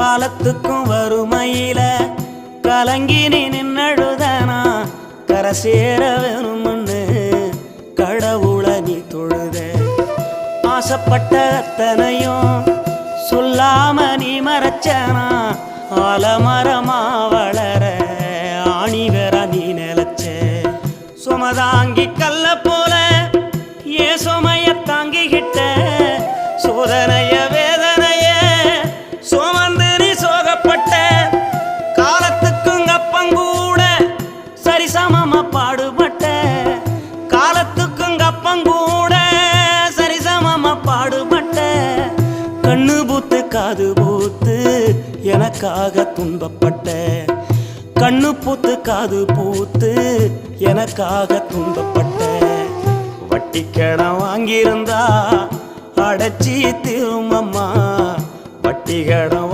காலத்துக்கும் வறுமையில கலங்கி நீ நின்னழுதனா கரை சேர வேணும்னு கடவுளை நீ தொழுத ஆசைப்பட்ட அத்தனையும் சொல்லாம நீ மறைச்சனா ஆலமரமா வளர ஆணி வேற நீ நிலச்ச சுமதாங்கி கல்ல போல ஏ சுமைய தாங்கிக்கிட்ட சோதனைய வேதனைய சுமந்து நீ சோகப்பட்ட காலத்துக்கும் அப்பங்கூட சரிசமமா பாடுபட்ட காலத்துக்கும் அப்பங்கூட சரிசமமா பாடுபட்ட கண்ணு பூத்து காது பூத்து எனக்காக துன்பப்பட்ட கண்ணு பூத்து காது பூத்து எனக்காக துன்பப்பட்ட வட்டி கடன் வாங்கியிருந்தா அடைச்சி திரும்பம்மா வட்டி கடன்